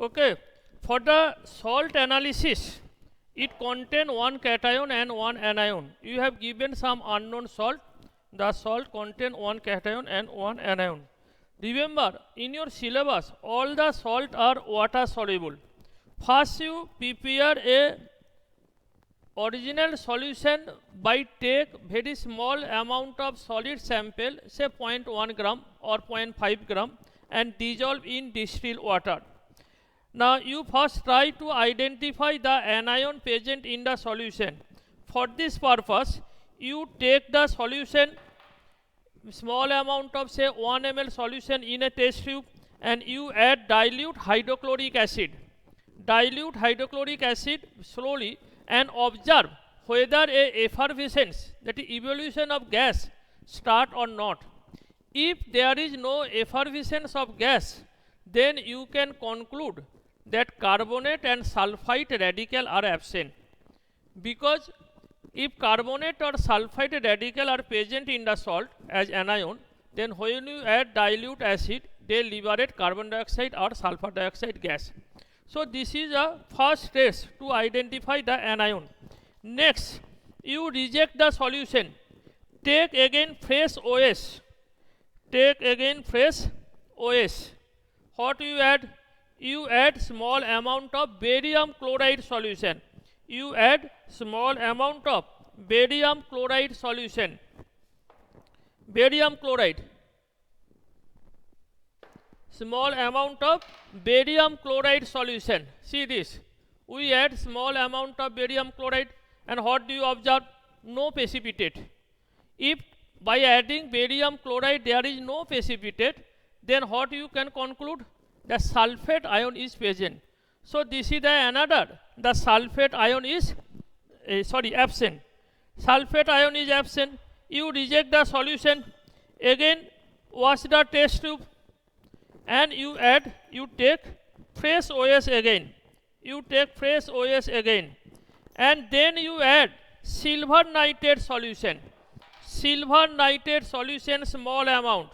Okay, for the salt analysis, it contain one cation and one anion. You have given some unknown salt. The salt contain one cation and one anion. Remember, in your syllabus, all the salt are water soluble. First, you prepare a original solution by take very small amount of solid sample, say 0.1 gram or 0.5 gram, and dissolve in distilled water. Now you first try to identify the anion present in the solution. For this purpose, you take the solution, small amount of say 1 ml solution in a test tube, and you add dilute hydrochloric acid. Dilute hydrochloric acid slowly and observe whether a effervescence, that is evolution of gas, start or not. If there is no effervescence of gas, then you can conclude that carbonate and sulfite radical are absent. Because if carbonate or sulfite radical are present in the salt as anion, then when you add dilute acid, they liberate carbon dioxide or sulfur dioxide gas. So this is a first test to identify the anion. Next, you reject the solution. Take again fresh OS. Take again fresh OS. What you add? You add small amount of barium chloride solution. You add small amount of barium chloride solution. Barium chloride. Small amount of barium chloride solution. See this. We add small amount of barium chloride, and what do you observe? No precipitate. If by adding barium chloride there is no precipitate, then what you can conclude? The sulfate ion is present. So this is the another. The sulfate ion is absent. Sulfate ion is absent. You reject the solution. Again wash the test tube, and you take fresh OS again. You take fresh OS again, and then you add silver nitrate solution. Silver nitrate solution, small amount.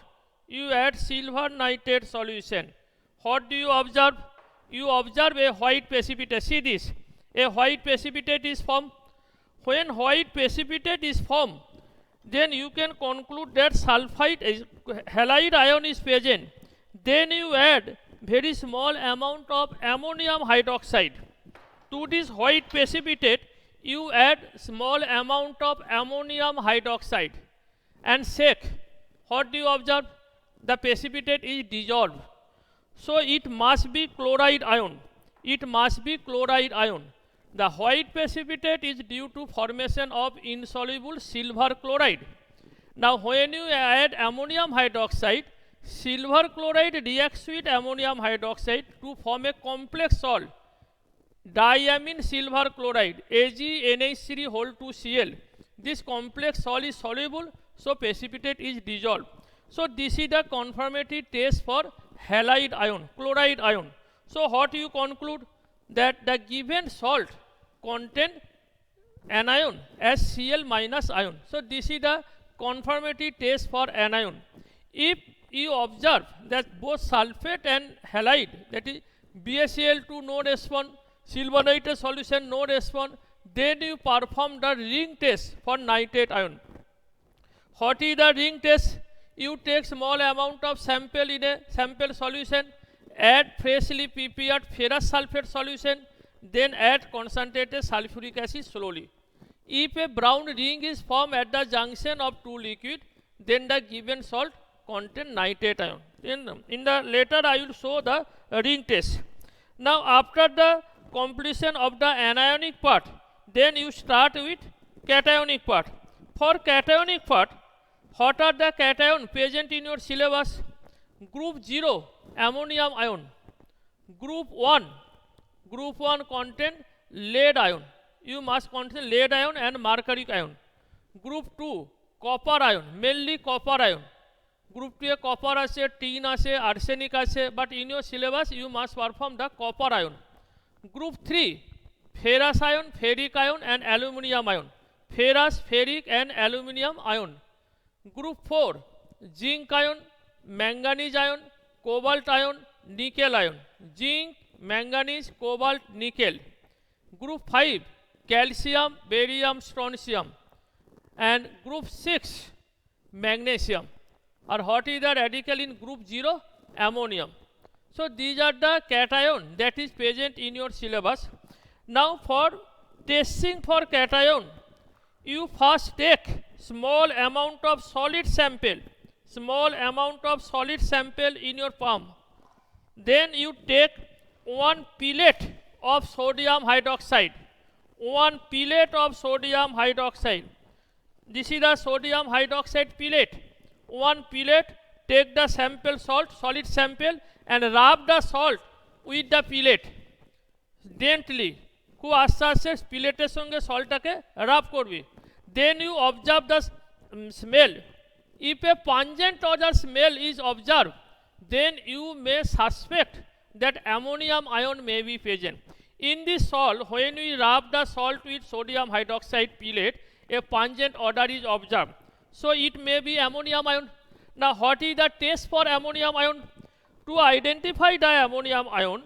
You add silver nitrate solution. What do you observe? You observe a white precipitate. See this. A white precipitate is formed. When white precipitate is formed, then you can conclude that sulfite halide ion is present. Then you add very small amount of ammonium hydroxide. To this white precipitate, you add small amount of ammonium hydroxide and shake. What do you observe? The precipitate is dissolved. So it must be chloride ion. It must be chloride ion. The white precipitate is due to formation of insoluble silver chloride. Now when you add ammonium hydroxide, silver chloride reacts with ammonium hydroxide to form a complex salt, diamine silver chloride, AgNH3 whole 2Cl. This complex salt is soluble, so precipitate is dissolved. So this is the confirmatory test for halide ion, chloride ion. So what you conclude? That the given salt contain anion as Cl minus ion. So this is the confirmatory test for anion. If you observe that both sulfate and halide, that is BaCl2 no response, silver nitrate solution no response, then you perform the ring test for nitrate ion. What is the ring test? You take small amount of sample in a sample solution, add freshly prepared ferrous sulfate solution, then add concentrated sulfuric acid slowly. If a brown ring is formed at the junction of two liquid, then the given salt contain nitrate ion. In the later I will show the ring test. Now after the completion of the anionic part, then you start with cationic part. For cationic part, what are the cation present in your syllabus? Group 0, ammonium ion. Group 1 contain lead ion. You must contain lead ion and mercuric ion. Group 2, copper ion, mainly copper ion. Group 2 copper আছে, tin আছে, arsenic আছে, but in your syllabus you must perform the copper ion. Group 3, ferrous ion, ferric ion and aluminium ion. Ferrous, ferric and aluminium ion. Group 4, zinc ion, manganese ion, cobalt ion, nickel ion. Zinc, manganese, cobalt, nickel. Group 5, calcium, barium, strontium. And group 6, magnesium. Or what is the radical in group 0? Ammonium. So these are the cation that is present in your syllabus. Now for testing for cation, you first take small amount of solid sample in your palm. Then you take 1 pellet of sodium hydroxide. 1 pellet of sodium hydroxide. This is the sodium hydroxide pellet. 1 pellet, take the sample salt, solid sample, and rub the salt with the pellet. Gently. খুব আস্তে আস্তে পিলেটের সঙ্গে সল্টটাকে রাব করবি। Then you observe the smell. If a pungent odor smell is observed, then you may suspect that ammonium ion may be present. In this salt, when we rub the salt with sodium hydroxide pellet, a pungent odor is observed. So it may be ammonium ion. Now what is the test for ammonium ion? To identify the ammonium ion,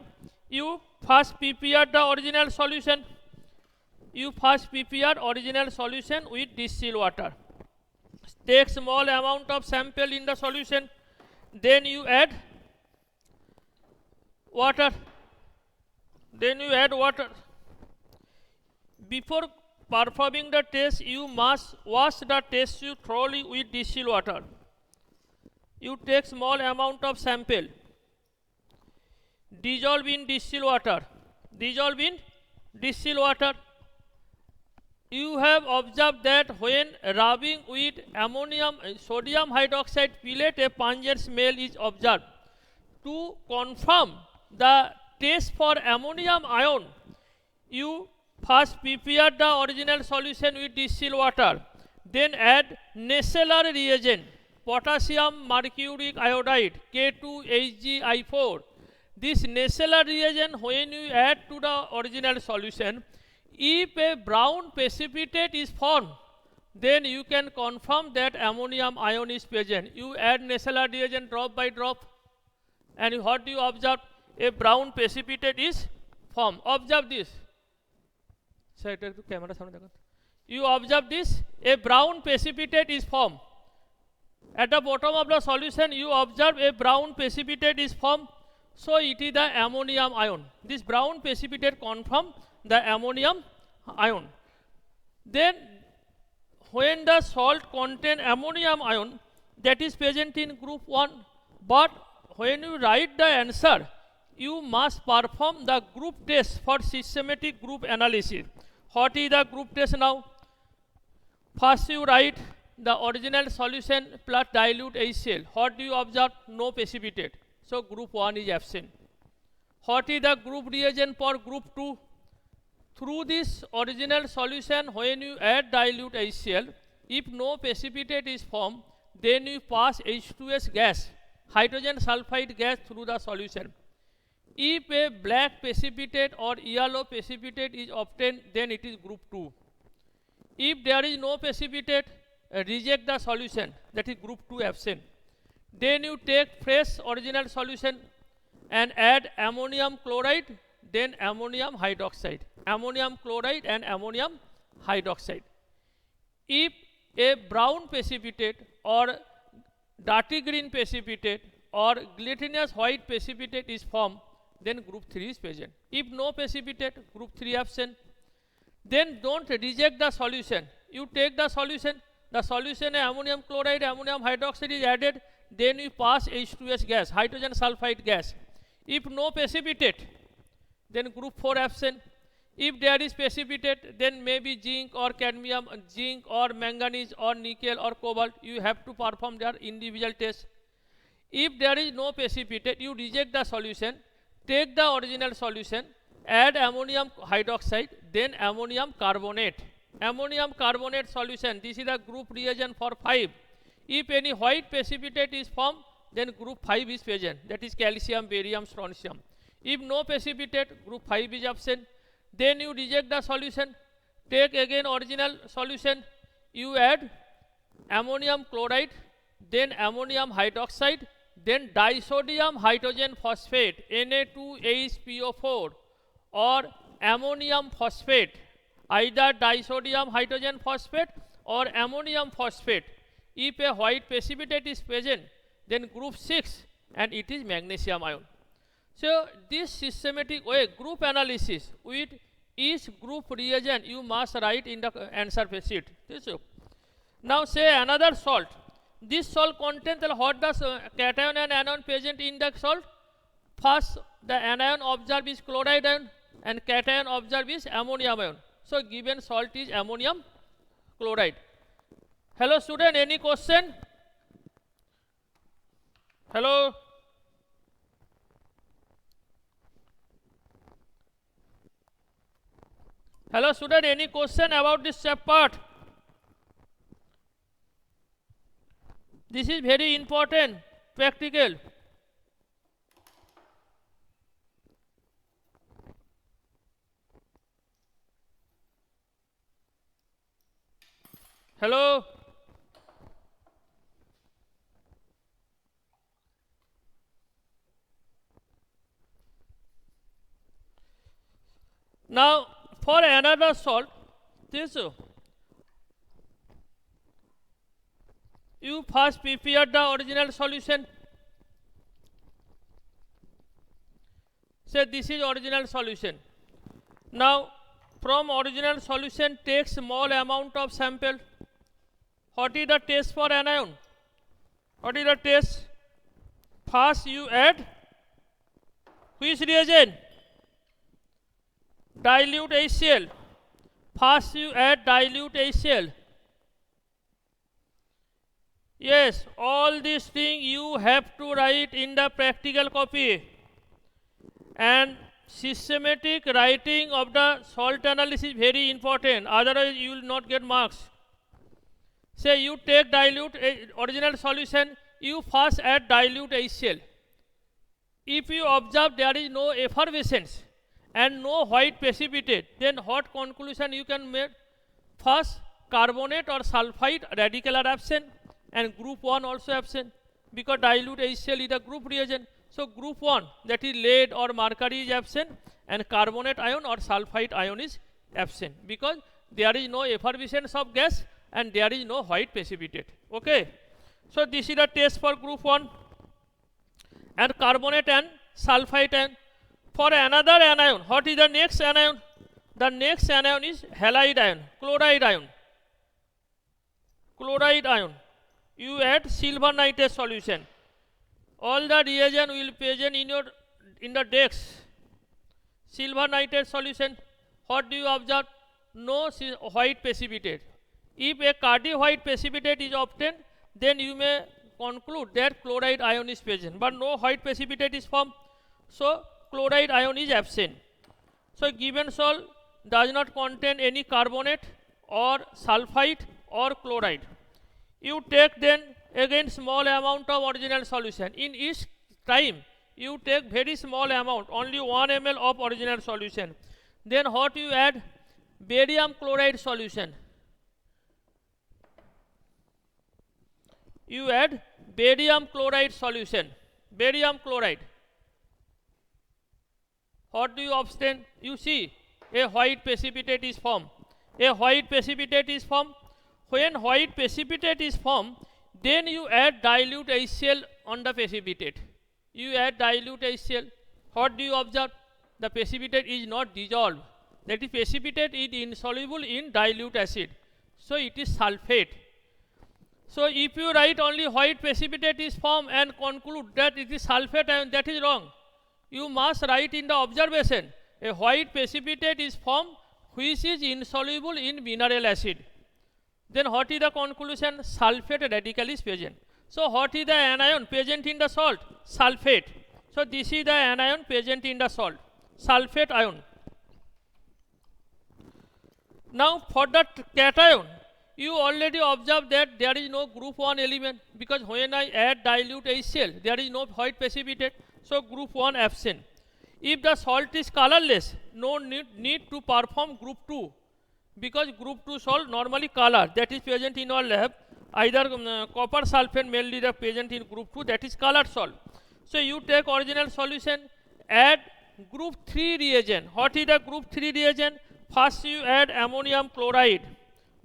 you first prepare the original solution. With distilled water. Take small amount of sample in the solution. Then you add water. Before performing the test, you must wash the test tube thoroughly with distilled water. You take small amount of sample. Dissolve in distilled water. You have observed that when rubbing with sodium hydroxide pellet, a pungent smell is observed. To confirm the test for ammonium ion, you first prepare the original solution with distilled water. Then add Nesseler reagent, potassium mercuric iodide, K2HgI4. This Nesseler reagent, when you add to the original solution, if a brown precipitate is formed, then you can confirm that ammonium ion is present. You add Nesseler reagent drop by drop, and what do you observe? A brown precipitate is formed. Observe this. You observe this. A brown precipitate is formed. At the bottom of the solution, you observe a brown precipitate is formed. So it is the ammonium ion. This brown precipitate confirm the ammonium ion. Then when the salt contain ammonium ion, that is present in group 1, but when you write the answer, you must perform the group test for systematic group analysis. What is the group test now? First you write the original solution plus dilute HCl. What do you observe? No precipitate. So group 1 is absent. What is the group reagent for group 2? Through this original solution, when you add dilute HCl, if no precipitate is formed, then you pass H2S gas, hydrogen sulfide gas, through the solution. If a black precipitate or yellow precipitate is obtained, then it is group 2. If there is no precipitate, reject the solution, that is group 2 absent. Then you take fresh original solution and add ammonium chloride, then ammonium hydroxide. Ammonium chloride and ammonium hydroxide. If a brown precipitate or dirty green precipitate or glutinous white precipitate is formed, then group 3 is present. If no precipitate, group 3 absent. Then don't reject the solution. You take the solution ammonium chloride, ammonium hydroxide is added, then you pass H2S gas, hydrogen sulfide gas. If no precipitate, then group 4 absent. If there is precipitate, then maybe zinc or cadmium, zinc or manganese or nickel or cobalt. You have to perform their individual tests. If there is no precipitate, you reject the solution, take the original solution, add ammonium hydroxide, then ammonium carbonate. Ammonium carbonate solution, this is the group reagent for 5. If any white precipitate is formed, then group 5 is present, that is calcium, barium, strontium. If no precipitate, group 5 is absent. Then you reject the solution, take again original solution, you add ammonium chloride, then ammonium hydroxide, then disodium hydrogen phosphate Na2HPO4 or ammonium phosphate, either disodium hydrogen phosphate or ammonium phosphate. If a white precipitate is present, then group 6 and it is magnesium ion. So this systematic way group analysis with each group reagent you must write in the answer sheet. Now say another salt. This salt contains what does cation and anion present in the salt? First the anion observed is chloride ion and cation observed is ammonium ion. So given salt is ammonium chloride. Hello student, any question? Hello? Hello student, any question about this part? This is very important, practical. Hello? Now for another salt, this you first prepare the original solution. Say this is original solution. Now from original solution take small amount of sample. What is the test for anion? What is the test? First you add which reagent? Dilute HCl. First you add dilute HCl. Yes, all these things you have to write in the practical copy. And systematic writing of the salt analysis is very important, otherwise you will not get marks. Say you take dilute original solution, you first add dilute HCl. If you observe there is no effervescence and no white precipitate, then what conclusion you can make? First, carbonate or sulfide radical are absent and group 1 also absent, because dilute HCl is a group reagent. So group 1, that is lead or mercury, is absent and carbonate ion or sulfide ion is absent, because there is no effervescence of gas and there is no white precipitate. Okay. So this is the test for group 1 and carbonate and sulfide ion. For another anion, what is the next anion? The next anion is halide ion, chloride ion. Chloride ion. You add silver nitrate solution. All the reagent will present in the desk. Silver nitrate solution. What do you observe? No white precipitate. If a cardi white precipitate is obtained, then you may conclude that chloride ion is present, but no white precipitate is formed. So chloride ion is absent. So given salt does not contain any carbonate or sulfide or chloride. You take then again small amount of original solution. In each time you take very small amount, only 1 ml of original solution. Then what you add? Barium chloride solution. You add barium chloride solution. Barium chloride. What do you obtain? You see a white precipitate is formed. A white precipitate is formed. When white precipitate is formed, then you add dilute HCl on the precipitate. You add dilute HCl. What do you observe? The precipitate is not dissolved. That is, precipitate is insoluble in dilute acid. So it is sulfate. So if you write only white precipitate is formed and conclude that it is sulfate ion, that is wrong. You must write in the observation, a white precipitate is formed which is insoluble in mineral acid. Then what is the conclusion? Sulfate radical is present. So what is the anion present in the salt? Sulfate. So this is the anion present in the salt, sulfate ion. Now for the cation, you already observed that there is no group 1 element, because when I add dilute HCl, there is no white precipitate. So group 1 absent. If the salt is colorless, no need to perform group 2, because group 2 salt normally color, that is present in our lab. either copper sulfate mainly the present in group 2, that is colored salt. So you take original solution, add group 3 reagent. What is the group 3 reagent? First you add ammonium chloride,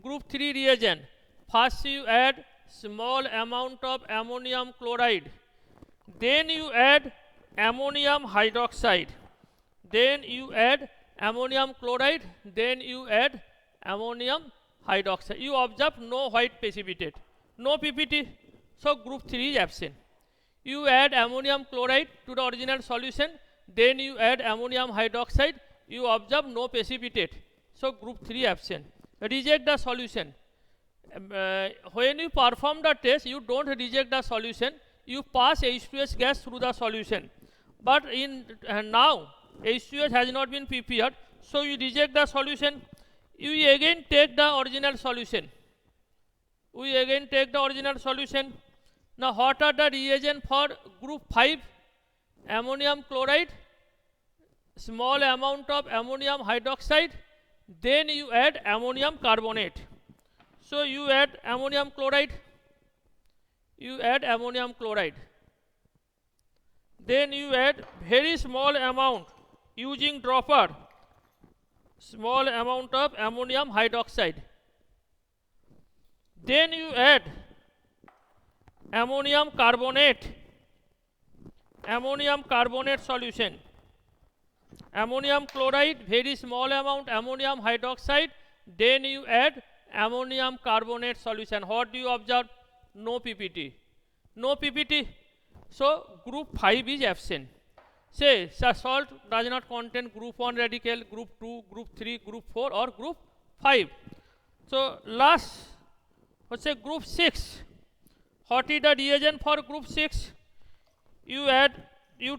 group 3 reagent. First you add small amount of ammonium chloride, then you add ammonium hydroxide, then you add ammonium chloride, then you add ammonium hydroxide. You observe no white precipitate, no PPT, so group 3 is absent. You add ammonium chloride to the original solution, then you add ammonium hydroxide, you observe no precipitate, so group 3 absent. Reject the solution. When you perform the test, you don't reject the solution, you pass H2S gas through the solution. But in now H2S has not been prepared, so you reject the solution. You again take the original solution. We again take the original solution. Now what are the reagent for group 5? Ammonium chloride, small amount of ammonium hydroxide, then you add ammonium carbonate. So you add ammonium chloride, you add ammonium chloride, then you add very small amount using dropper, small amount of ammonium hydroxide, then you add ammonium carbonate solution, ammonium chloride, very small amount ammonium hydroxide, then you add ammonium carbonate solution. What do you observe? No PPT, no PPT, so group 5 is absent. Say salt does not contain group 1 radical, group 2, group 3, group 4 or group 5. So last, let's say group 6. What is the reagent for group 6? You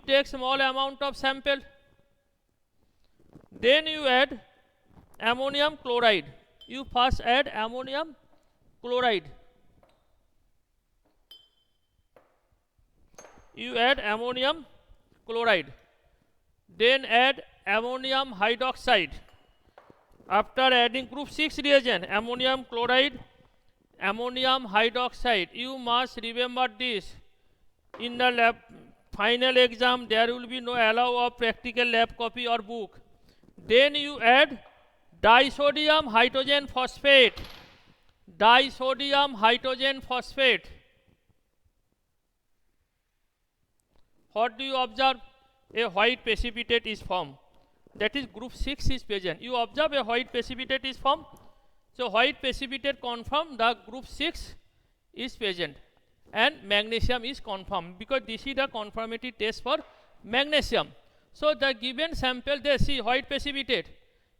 take small amount of sample, then you add ammonium chloride. You first add ammonium chloride, you add ammonium chloride, then add ammonium hydroxide. After adding group 6 reagent, ammonium chloride, ammonium hydroxide, you must remember this. In the lab final exam there will be no allow of practical lab copy or book. Then you add disodium hydrogen phosphate, disodium hydrogen phosphate. What do you observe? A white precipitate is formed, that is group 6 is present. You observe a white precipitate is formed, so white precipitate confirm the group 6 is present, and magnesium is confirmed, because this is the conformity test for magnesium. So the given sample, they see white precipitate,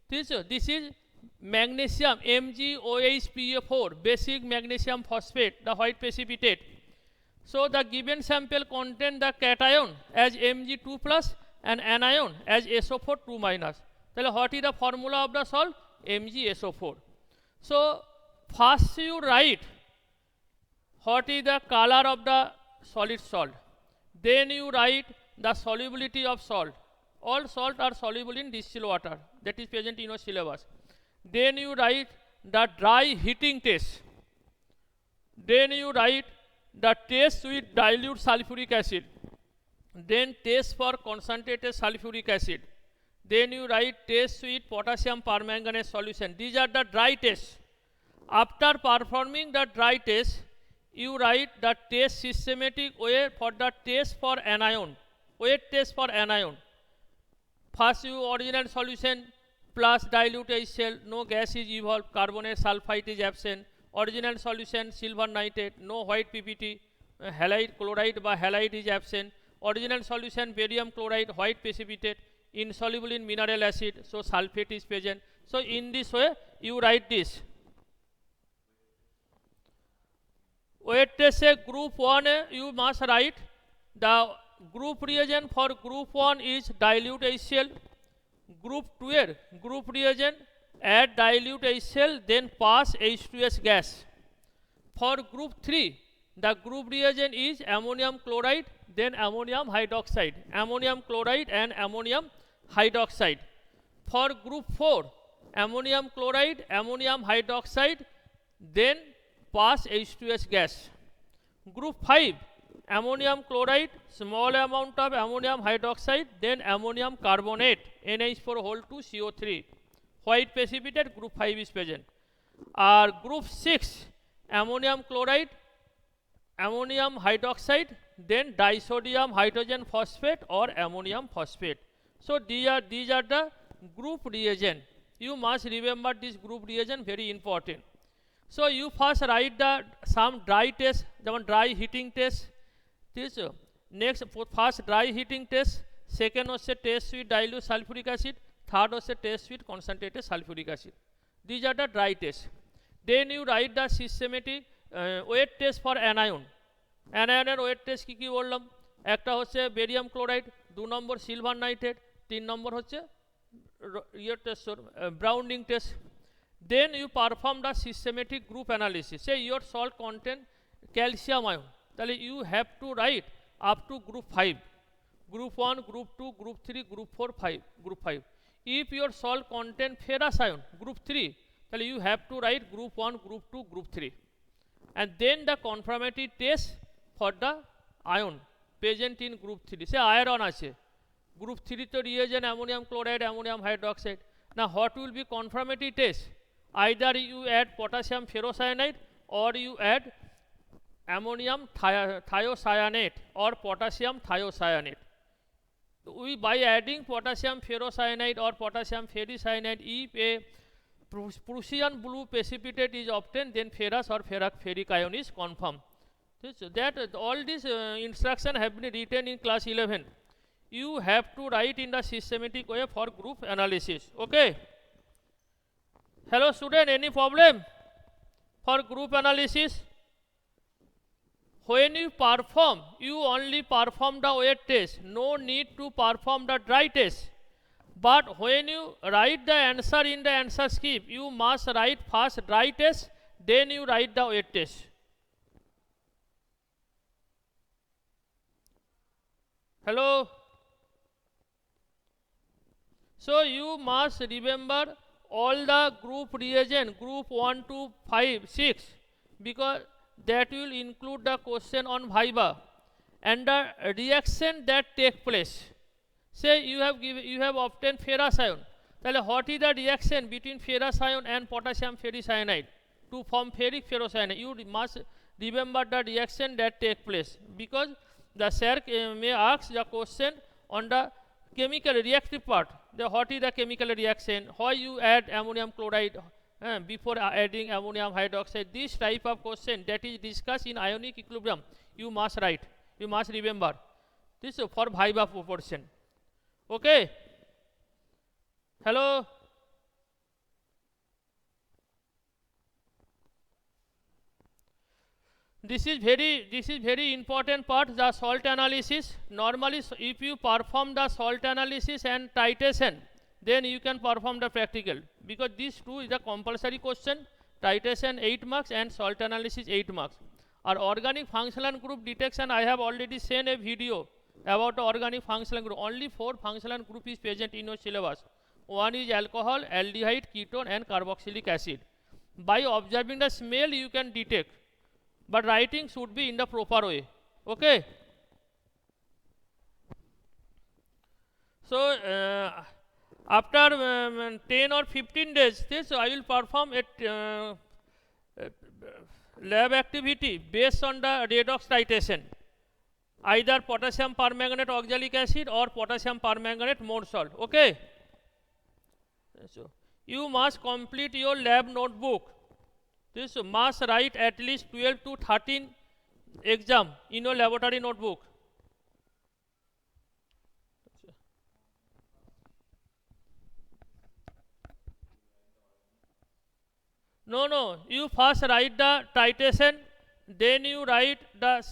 this is magnesium MgOHPa4, basic magnesium phosphate, the white precipitate. So the given sample contain the cation as Mg2 plus and anion as SO4 2 minus. Then what is the formula of the salt? MgSO4. So first you write what is the color of the solid salt, then you write the solubility of salt. All salt are soluble in distilled water, that is present in your syllabus. Then you write the dry heating test, then you write the test with dilute sulfuric acid, then test for concentrated sulfuric acid, then you write test with potassium permanganate solution. These are the dry tests. After performing the dry test, you write the test systematic way for the test for anion, weight test for anion. First you original solution plus dilute HCl, no gas is evolved, carbonate sulfite is absent. Original solution silver nitrate, no white PPT, halide chloride by halide is absent. Original solution barium chloride, white precipitate, insoluble in mineral acid, so sulfate is present. So in this way you write this. Weight test say group 1 you must write the group reagent for group 1 is dilute HCl. Group 2 group reagent add dilute HCl, then pass H2S gas. For group 3 the group reagent is ammonium chloride, then ammonium hydroxide, ammonium chloride and ammonium hydroxide. For group 4 ammonium chloride, ammonium hydroxide, then pass H2S gas. Group 5, ammonium chloride, small amount of ammonium hydroxide, then ammonium carbonate, NH4 whole 2 CO3. White precipitate, group 5 is present. Group 6, ammonium chloride, ammonium hydroxide, then disodium hydrogen phosphate or ammonium phosphate. So these are the group reagent. You must remember this group reagent, very important. So you first write some dry test, the dry heating test. This next first dry heating test, second was a test with dilute sulfuric acid, third was a test with concentrated sulfuric acid. These are the dry tests. Then you write the systematic weight test for anion. অ্যানায়নের weight test কী কী বললাম, একটা হচ্ছে barium chloride, 2 নম্বর silver nitrate, 3 নম্বর হচ্ছে ইয়ের test browning test. Then you perform the systematic group analysis, say your salt content calcium ion, তাহলে you have to write up to group 5, group 1, group 2, group 3, group 4, 5, group 5। If your salt content ferrous ion group 3, তাহলে you have to right group 1, group 2, group 3। and then the confirmatory test for the ion present in group 3, say iron আছে group 3 to reagent ammonium chloride, ammonium hydroxide. Now what will be confirmatory test? Either you add potassium ferrocyanide or you add ammonium thiocyanate or potassium thiocyanate. We by adding potassium ferrocyanide or potassium ferricyanide, if a Prussian blue precipitate is obtained, then ferrous or ferric ion is confirmed. So that all these instructions have been written in class 11. You have to write in the systematic way for group analysis. Okay. Hello student, any problem for group analysis? When you perform, you only perform the weight test. No need to perform the dry test. But when you write the answer in the answer script, you must write first dry test, then you write the weight test. Hello. So you must remember all the group reagent, group 1 to 5, 6, because that will include the question on Viva and the reaction that take place. Say you have obtained ferrous ion, then what is the reaction between ferrous ion and potassium ferricyanide to form ferric ferrocyanide? You must remember the reaction that take place, because the sir may ask the question on the chemical reactive part. What is the chemical reaction? Why you add ammonium chloride before adding ammonium hydroxide? This type of question that is discussed in ionic equilibrium, you must write, you must remember. This is for Viva proportion. Okay. Hello. This is very important part, the salt analysis. Normally if you perform the salt analysis and titration, then you can perform the practical, because these two is a compulsory question. Titration 8 marks and salt analysis 8 marks. Our organic functional group detection, I have already seen a video about the organic functional group. Only 4 functional group is present in your syllabus. One is alcohol, aldehyde, ketone and carboxylic acid. By observing the smell you can detect, but writing should be in the proper way. Okay. So after 10 or 15 days, this I will perform a lab activity based on the redox titration, either potassium permanganate oxalic acid or potassium permanganate more salt. Okay. So you must complete your lab notebook. This must write at least 12 to 13 exam in your laboratory notebook. No, you first write the titration, then you write the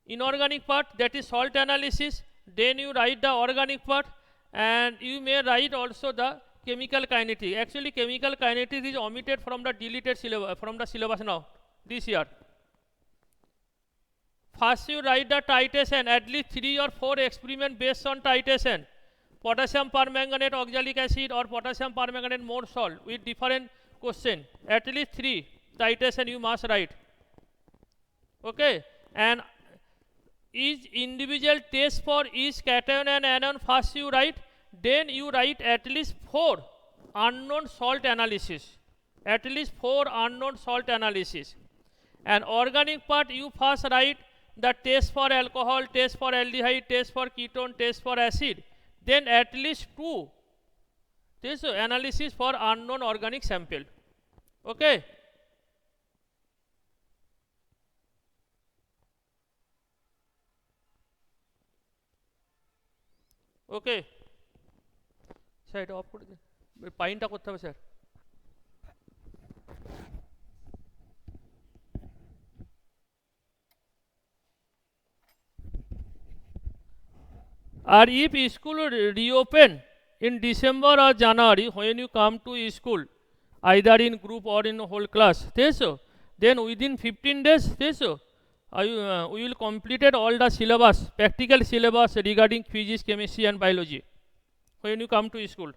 inorganic part, that is salt analysis, then you write the organic part, and you may write also the chemical kinetics. Actually chemical kinetics is omitted from the deleted syllabus, from the syllabus now this year. First you write the titration, at least 3 or 4 experiment based on titration. Potassium permanganate oxalic acid or potassium permanganate more salt with different question, at least 3. titration you must write. Okay, and each individual test for each cation and anion first you write, then you write at least 4 unknown salt analysis, at least 4 unknown salt analysis. And organic part you first write the test for alcohol, test for aldehyde, test for ketone, test for acid, then at least 2 this analysis for unknown organic sample. Okay, okay sir এটা off করে দিন, পাইনটা করতে হবে স্যার। আর if school reopen in December or January, when you come to school either in group or in whole class, then within 15 days we will completed all the syllabus, practical syllabus regarding physics, chemistry and biology when you come to school.